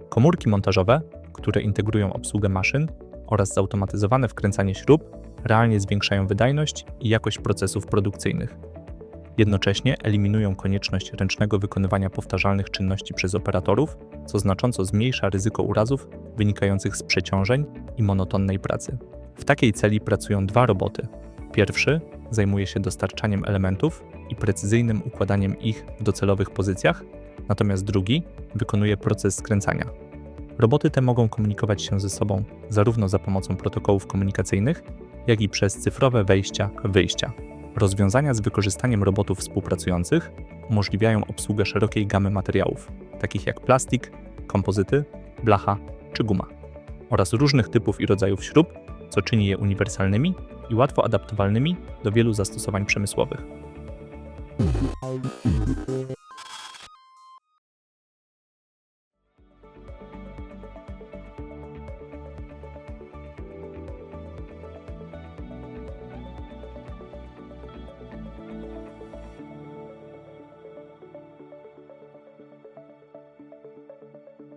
Komórki montażowe, które integrują obsługę maszyn oraz zautomatyzowane wkręcanie śrub, realnie zwiększają wydajność i jakość procesów produkcyjnych. Jednocześnie eliminują konieczność ręcznego wykonywania powtarzalnych czynności przez operatorów, co znacząco zmniejsza ryzyko urazów wynikających z przeciążeń i monotonnej pracy. W takiej celi pracują dwa roboty. Pierwszy zajmuje się dostarczaniem elementów i precyzyjnym układaniem ich w docelowych pozycjach, natomiast drugi wykonuje proces skręcania. Roboty te mogą komunikować się ze sobą zarówno za pomocą protokołów komunikacyjnych, jak i przez cyfrowe wejścia-wyjścia. Rozwiązania z wykorzystaniem robotów współpracujących umożliwiają obsługę szerokiej gamy materiałów, takich jak plastik, kompozyty, blacha czy guma, oraz różnych typów i rodzajów śrub, co czyni je uniwersalnymi i łatwo adaptowalnymi do wielu zastosowań przemysłowych.